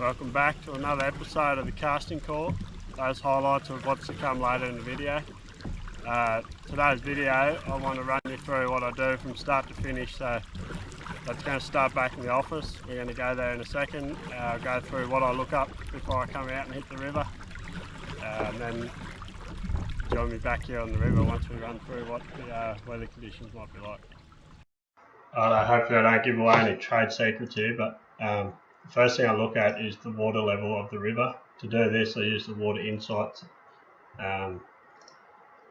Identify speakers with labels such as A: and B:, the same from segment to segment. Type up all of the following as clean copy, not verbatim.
A: welcome back to another episode of the Casting Call. Those highlights of what's to come later in the video. Today's video, I want to run you through what I do from start to finish. So that's going to start back in the office. We're going to go there in a second. Go through what I look up before I come out and hit the river. And then join me back here on the river once we run through what the weather conditions might be like. Hopefully I don't give away any trade secrets here, but the first thing I look at is the water level of the river. To do this, I use the Water Insights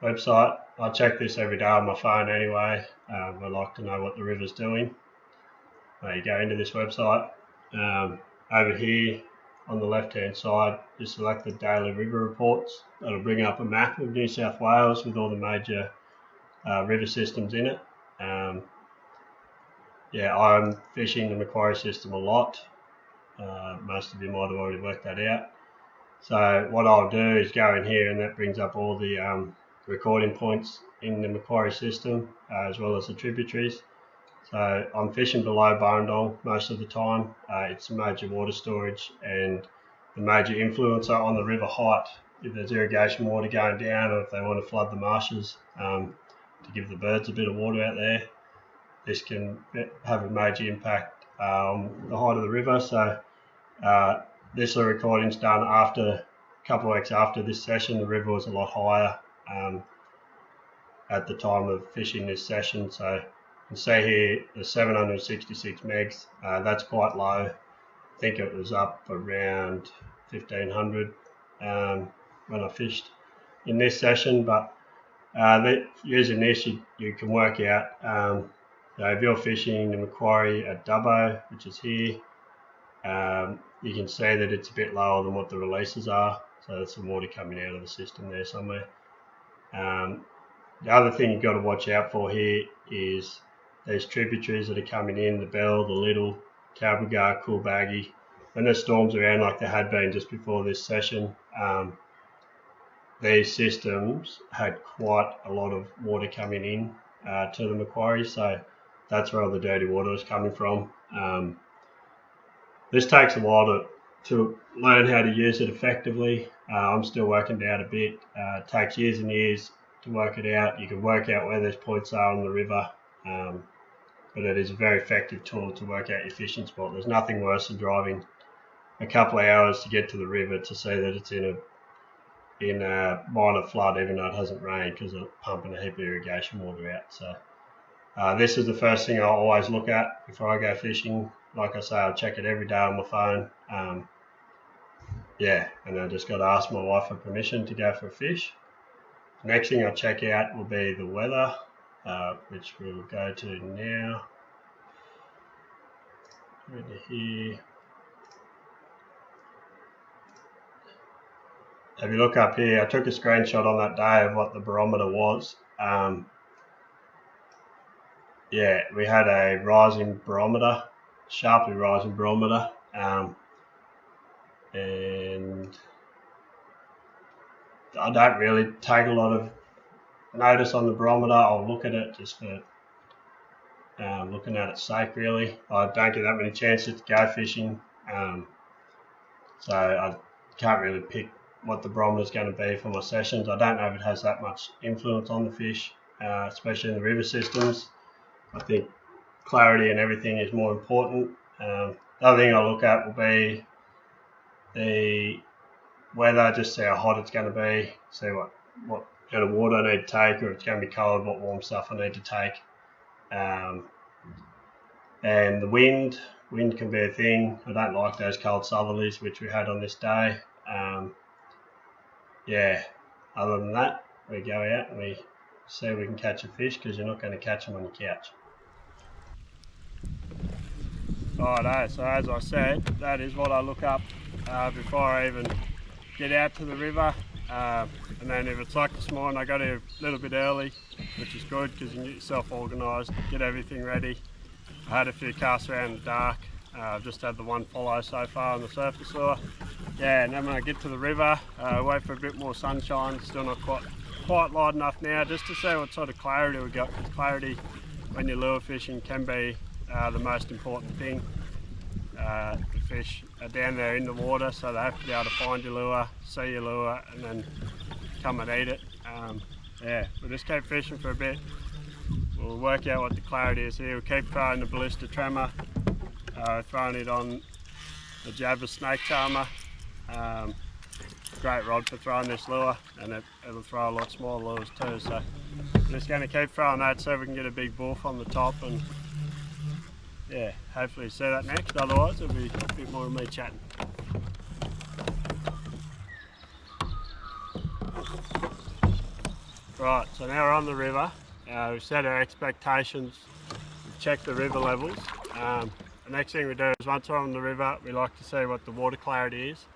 A: website. I check this every day on my phone anyway. I like to know what the river's doing. You go into this website. Over here on the left hand side, you select the daily river reports. That'll bring up a map of New South Wales with all the major river systems in it. I'm fishing the Macquarie system a lot. Most of you might have already worked that out. So what I'll do is go in here, and that brings up all the recording points in the Macquarie system, as well as the tributaries. So I'm fishing below Burrendong most of the time. It's a major water storage and the major influencer on the river height. If there's irrigation water going down, or if they want to flood the marshes to give the birds a bit of water out there, this can have a major impact on the height of the river. So this recording's done after a couple of weeks after this session. The river was a lot higher at the time of fishing this session. So you can see here the 766 megs. That's quite low. I think it was up around 1500 when I fished in this session. But using this, you can work out. So if you're fishing the Macquarie at Dubbo, which is here, you can see that it's a bit lower than what the releases are. So there's some water coming out of the system there somewhere. The other thing you've got to watch out for here is these tributaries that are coming in, the Bell, the Little, Cabrogal, Coolbaggy. When there's storms around like there had been just before this session, these systems had quite a lot of water coming in to the Macquarie. So that's where all the dirty water is coming from. This takes a while to learn how to use it effectively. I'm still working it out a bit. It takes years and years to work it out. You can work out where those points are on the river, but it is a very effective tool to work out your fishing spot. There's nothing worse than driving a couple of hours to get to the river to see that it's in a minor flood, even though it hasn't rained, because they're pumping a heap of irrigation water out. So this is the first thing I always look at before I go fishing. Like I say, I'll check it every day on my phone. And I just got to ask my wife for permission to go for a fish. Next thing I'll check out will be the weather, which we'll go to now. Over here. If you look up here, I took a screenshot on that day of what the barometer was. We had a rising barometer, sharply rising barometer, and I don't really take a lot of notice on the barometer. I'll look at it just for looking at its sake, really. I don't get that many chances to go fishing, so I can't really pick what the barometer is going to be for my sessions. I don't know if it has that much influence on the fish, especially in the river systems. I think clarity and everything is more important. The other thing I look at will be the weather, just see how hot it's going to be, see what kind of water I need to take, or if it's going to be cold, what warm stuff I need to take. And the wind can be a thing. I don't like those cold southerlies, which we had on this day. Other than that, we go out and we see if we can catch a fish, because you're not going to catch them on your couch. Righto, so as I said, that is what I look up before I even get out to the river. And then if it's like this morning, I got here a little bit early, which is good because you can get yourself organised, get everything ready. I had a few casts around in the dark. I've just had the one follow so far on the surface lure. And then when I get to the river, wait for a bit more sunshine. Still not quite light enough now, just to see what sort of clarity we got, because clarity when you're lure fishing can be the most important thing. the fish are down there in the water, so they have to be able to find your lure, see your lure, and then come and eat it. Yeah, we'll just keep fishing for a bit. We'll work out what the clarity is here. We'll keep throwing the ballista tremor, throwing it on the Jabba snake charmer. Great rod for throwing this lure, and it'll throw a lot smaller lures too. So we're just going to keep throwing that so we can get a big wolf on the top, and yeah, hopefully see that next. Otherwise it'll be a bit more of me chatting. Right, so now we're on the river. We've set our expectations, we've checked the river levels. The next thing we do is once we're on the river, we like to see what the water clarity is.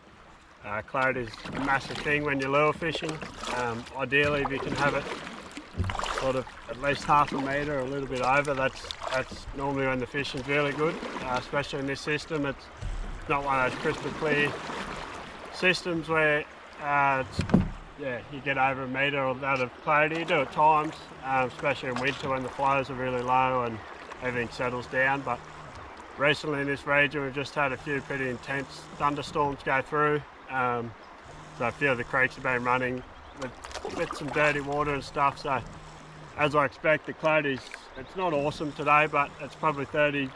A: Clarity is a massive thing when you're lure fishing. Ideally, if you can have it sort of at least half a metre or a little bit over, that's normally when the fishing's really good, especially in this system. It's not one of those crystal clear systems where yeah, you get over a metre or that of clarity. You do at times, especially in winter when the flows are really low and everything settles down. But recently in this region we've just had a few pretty intense thunderstorms go through. So a few of the creeks have been running with some dirty water and stuff. So as I expect, the clarity's, it's not awesome today, but it's probably 30,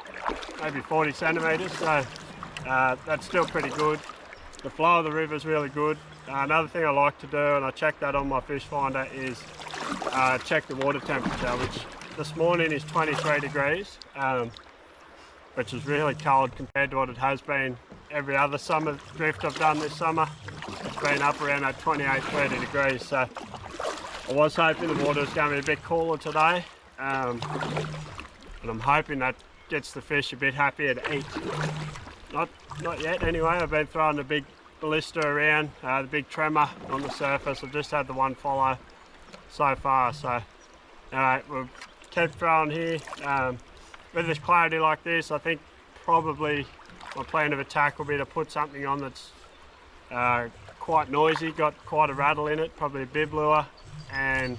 A: maybe 40 centimetres. So that's still pretty good. The flow of the river is really good. Another thing I like to do, and I check that on my fish finder, is check the water temperature, which this morning is 23 degrees, which is really cold compared to what it has been every other summer drift I've done this summer. It's been up around that 28, 30 degrees. So I was hoping the water was going to be a bit cooler today, and I'm hoping that gets the fish a bit happier to eat. Not yet anyway. I've been throwing the big ballista around, the big tremor on the surface. I've just had the one follow so far. So anyway, we'll keep throwing here. With this clarity like this, I think probably my plan of attack will be to put something on that's quite noisy, got quite a rattle in it, probably a bib lure, and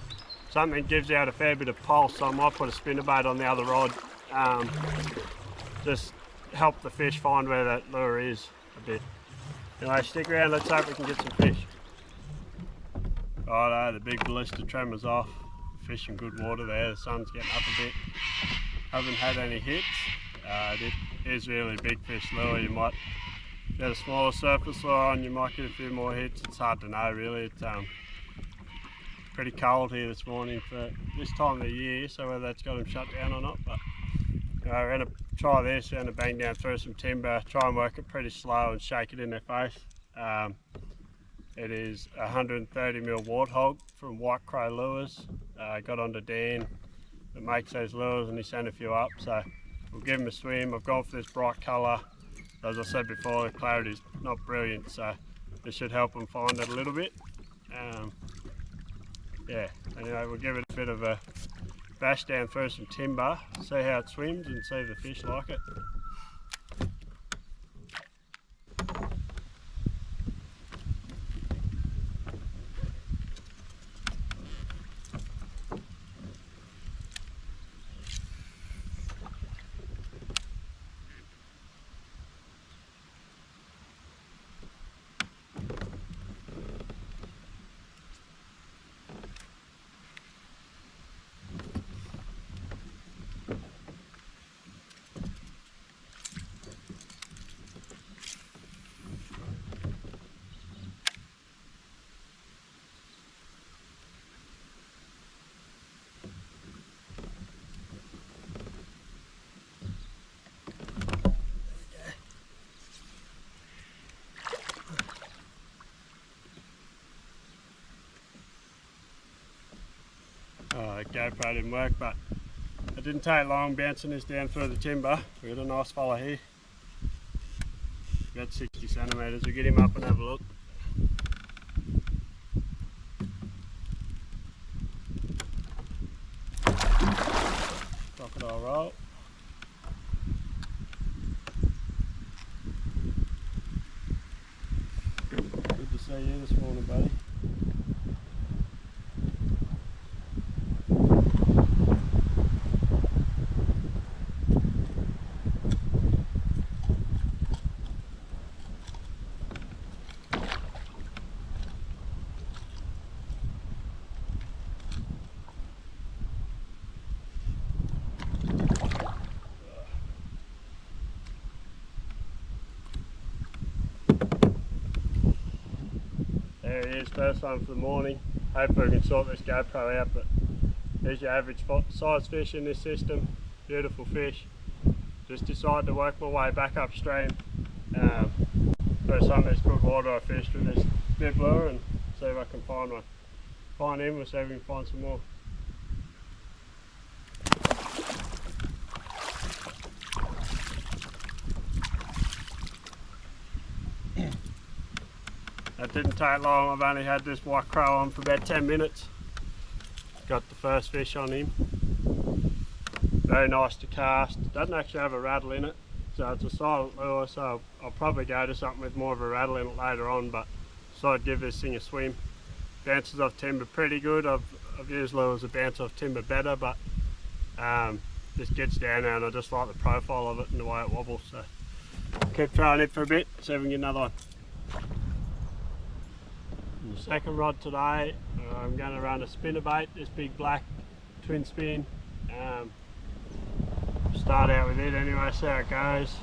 A: something that gives out a fair bit of pulse. So I might put a spinnerbait on the other rod, just help the fish find where that lure is a bit. Anyway, stick around, let's hope we can get some fish. Righto, the big ballista tremor's off. Fish in good water there, the sun's getting up a bit. Haven't had any hits. It is really big fish lure. You might get a smaller surface lure on, you might get a few more hits. It's hard to know really. It's pretty cold here this morning for this time of the year, so whether that's got them shut down or not. But we're going to try this, we're going to bang down through some timber, try and work it pretty slow and shake it in their face. It is a 130mm warthog from White Crow Lures. Got onto Dan that makes those lures and he sent a few up, so we'll give him a swim. I've gone for this bright colour. As I said before, the clarity's not brilliant, so this should help him find it a little bit. Yeah, anyway, we'll give it a bit of a bash down through some timber, see how it swims and see if the fish like it. The GoPro didn't work, but it didn't take long bouncing this down through the timber. We got a nice fella here, about 60 centimetres. We'll get him up and have a look. Crocodile roll. Good to see you this morning, buddy. There he is, first one for the morning. Hopefully we can sort this GoPro out, but there's your average size fish in this system. Beautiful fish. Just decided to work my way back upstream. First time there's good water I fished with this bib lure and see if I can find one. Find him, we'll see if we can find some more. That didn't take long. I've only had this white crow on for about 10 minutes. Got the first fish on him. Very nice to cast. Doesn't actually have a rattle in it, so it's a silent lure, so I'll probably go to something with more of a rattle in it later on, but so I'd give this thing a swim. Bounces off timber pretty good. I've used lures that bounce off timber better, but this gets down there and I just like the profile of it and the way it wobbles, so keep trying it for a bit, see if we can get another one. The second rod today, I'm going to run a spinnerbait, this big black twin spin. Start out with it anyway, see how it goes.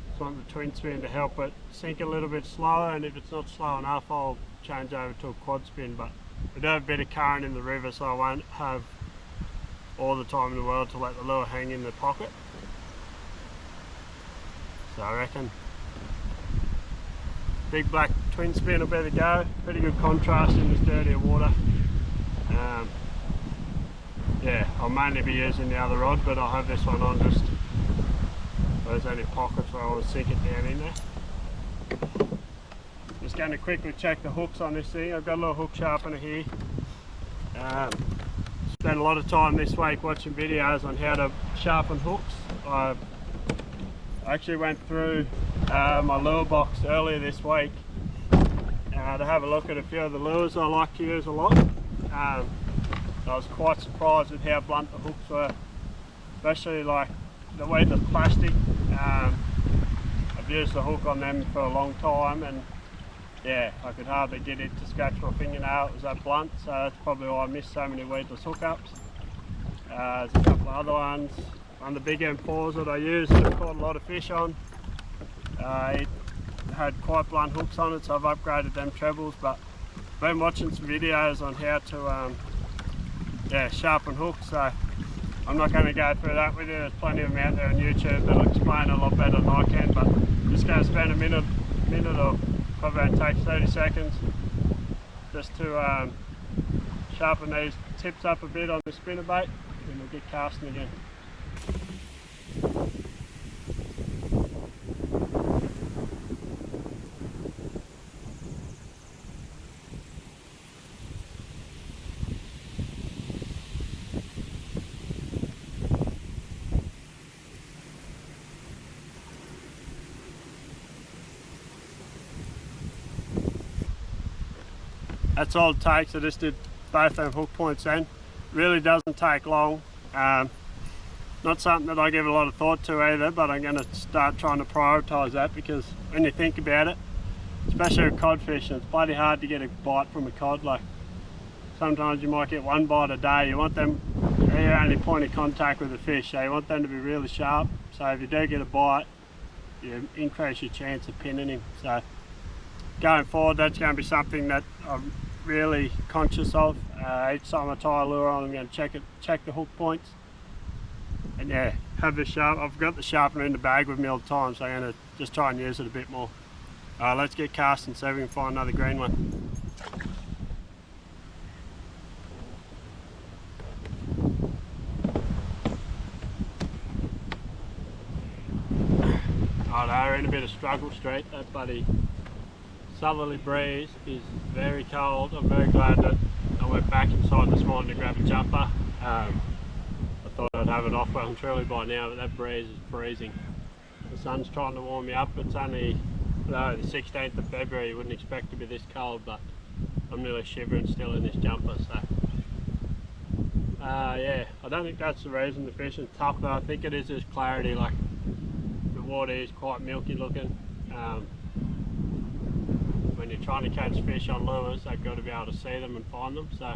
A: Just want the twin spin to help it sink a little bit slower, and if it's not slow enough I'll change over to a quad spin, but we do have a bit of current in the river, so I won't have all the time in the world to let the lure hang in the pocket. So I reckon big black twin spin will be the go. Pretty good contrast in this dirtier water. Yeah, I'll mainly be using the other rod, but I'll have this one on just so there's any pockets where I want to sink it down in there. Just going to quickly check the hooks on this thing. I've got a little hook sharpener here. Spent a lot of time this week watching videos on how to sharpen hooks. I actually went through my lure box earlier this week to have a look at a few of the lures I like to use a lot. I was quite surprised with how blunt the hooks were, especially like the weedless plastic. I've used the hook on them for a long time, and yeah, I could hardly get it to scratch my fingernail. It was that blunt, so that's probably why I missed so many weedless hookups. There's a couple of other ones. On the big M4s that I used, I caught a lot of fish on. It had quite blunt hooks on it, so I've upgraded them trebles, but I've been watching some videos on how to sharpen hooks, so I'm not going to go through that with you. There's plenty of them out there on YouTube that'll explain a lot better than I can, but I'm just going to spend a minute or probably only takes 30 seconds just to sharpen these tips up a bit on the spinnerbait, and we'll get casting again. That's all it takes. I just did both them hook points then. Really doesn't take long. Not something that I give a lot of thought to either, but I'm going to start trying to prioritise that, because when you think about it, especially with cod fishing, it's bloody hard to get a bite from a cod. Like sometimes you might get one bite a day. You want them, they're your only point of contact with the fish, so you want them to be really sharp. So if you do get a bite, you increase your chance of pinning him. So going forward, that's going to be something that I'm really conscious of. Each time I tie a lure on, I'm going to check the hook points, and yeah, have the sharp. I've got the sharpener in the bag with me all the time, so I'm going to just try and use it a bit more. Let's get casting so we can find another green one. We're in a bit of struggle street. That bloody southerly breeze is very cold. I'm very glad that I went back inside this morning to grab a jumper. I thought I'd have it off well and truly by now, but that breeze is freezing. The sun's trying to warm me up. It's only the 16th of February. You wouldn't expect to be this cold, but I'm nearly shivering still in this jumper. So yeah, I don't think that's the reason the fishing's tough, but I think it is just clarity. Like the water is quite milky looking. When you're trying to catch fish on lures, they've got to be able to see them and find them. So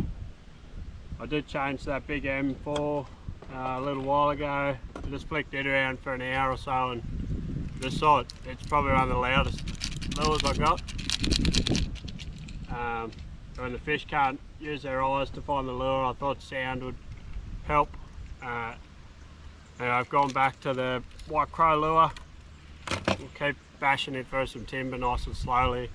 A: I did change that big M4 a little while ago. I just flicked it around for an hour or so and just saw it. It's probably one of the loudest lures I got. When the fish can't use their eyes to find the lure, I thought sound would help. And I've gone back to the white crow lure. We'll keep bashing it through some timber nice and slowly.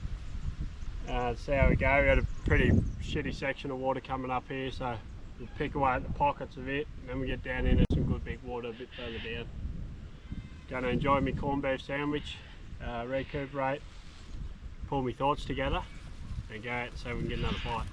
A: See how we go. We had a pretty shitty section of water coming up here, so we'll pick away at the pockets of it, and then we get down into some good big water a bit further down. Going to enjoy my corned beef sandwich, recuperate, pull my thoughts together, and go out so we can get another bite.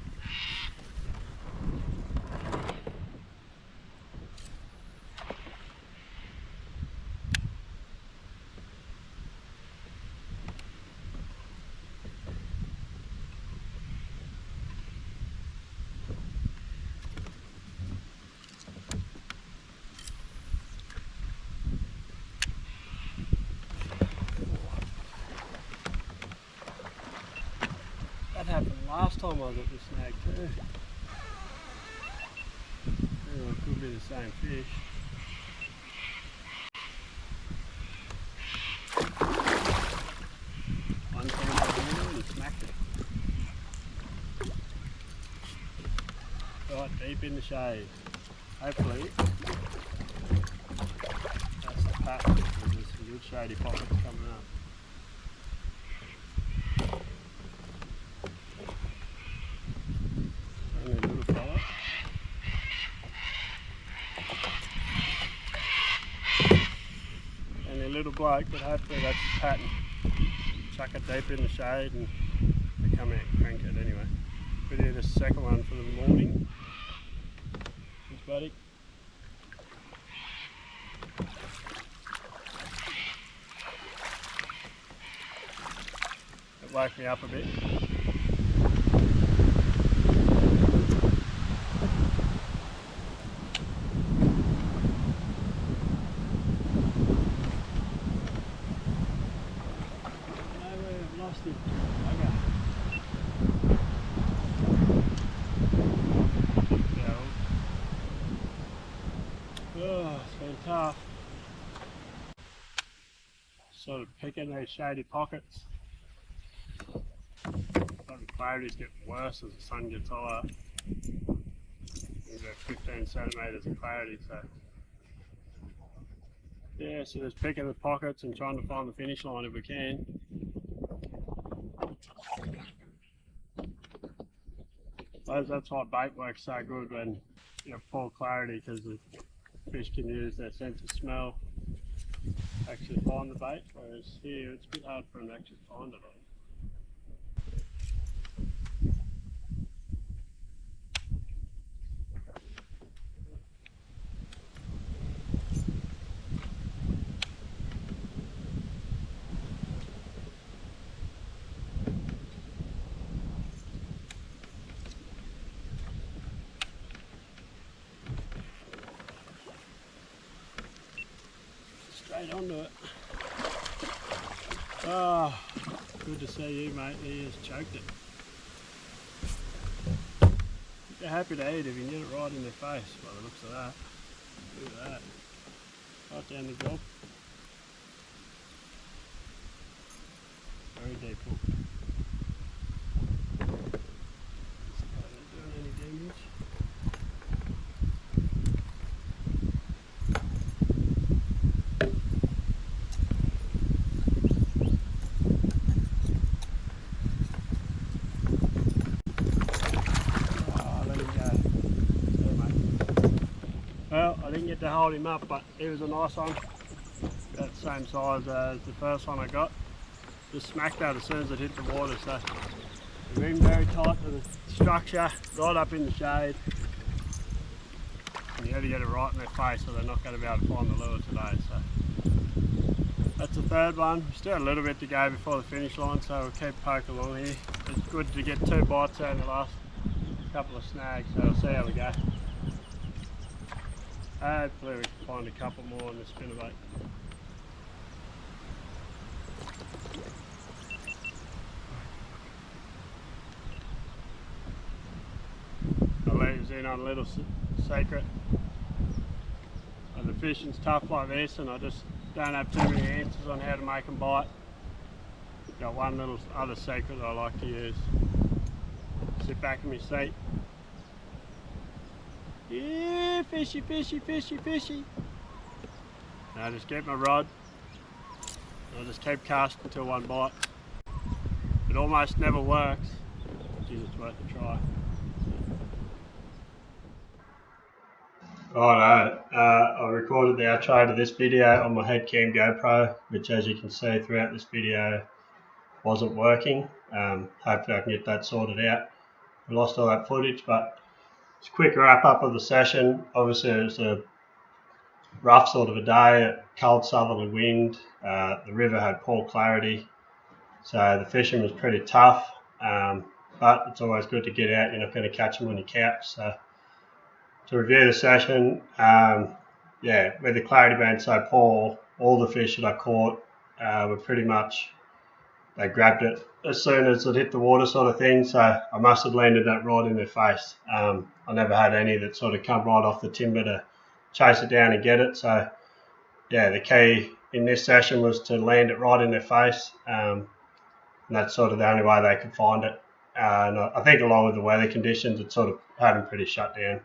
A: That happened last time I got the snag too. Oh, it could be the same fish. One time I and he smacked it. Right deep in the shade. Hopefully that's the pattern, because there's some good shady pockets coming up. Only a little fella. Only a little bloke, but hopefully that's the pattern. Chuck it deep in the shade and they come out and crank it anyway. We do the second one for the morning. Thanks, buddy. It woke me up a bit. Oh, it's been tough. Sort of picking these shady pockets. The clarity's getting worse as the sun gets higher. There's about 15 centimetres of clarity, so yeah, so just picking the pockets and trying to find the finish line if we can. That's why bait works so good when you have poor clarity, because the fish can use their sense of smell to actually find the bait, whereas here it's a bit hard for them to actually find it. Straight onto it. Oh, good to see you, mate. He just choked it. They're happy to eat if you can get it right in their face by the looks of that. Look at that. Right down the gob. Very deep hook. Not doing any damage. Well, I didn't get to hold him up, but he was a nice one. About the same size as the first one I got. Just smacked that as soon as it hit the water, so we're in very tight to the structure, right up in the shade. And you have to get it right in their face, or they're not going to be able to find the lure today. So that's the third one. Still a little bit to go before the finish line, so we'll keep poking along here. It's good to get 2 bites out in the last couple of snags, so we'll see how we go. Hopefully we can find a couple more on the spinnerbait. I'll let you in on a little secret. The fishing's tough like this, and I just don't have too many answers on how to make them bite. Got one little other secret that I like to use. sit back in my seat. Yeah, fishy, fishy, fishy, fishy. Now just get my rod. I'll just keep casting until one bites. It almost never works. Geez, it's worth a try. Righto, I recorded the outro to this video on my Headcam GoPro, which as you can see throughout this video wasn't working. Hopefully I can get that sorted out. I lost all that footage, but it's a quick wrap up of the session. Obviously it was a rough sort of a day, cold southerly wind, the river had poor clarity, so the fishing was pretty tough, but it's always good to get out. You're not going to catch them on your couch. So to review the session, yeah, with the clarity being so poor, all the fish that I caught were pretty much, they grabbed it as soon as it hit the water sort of thing, so I must have landed that right in their face. I never had any that sort of come right off the timber to chase it down and get it, so yeah, the key in this session was to land it right in their face, and that's sort of the only way they could find it. And I think along with the weather conditions, it sort of had them pretty shut down.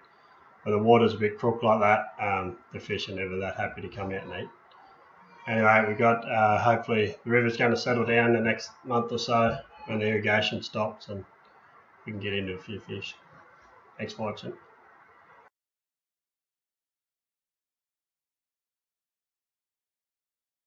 A: When the water's a bit crooked like that, the fish are never that happy to come out and eat. Anyway, we got, hopefully the river's going to settle down the next month or so when the irrigation stops and we can get into a few fish. Thanks for watching.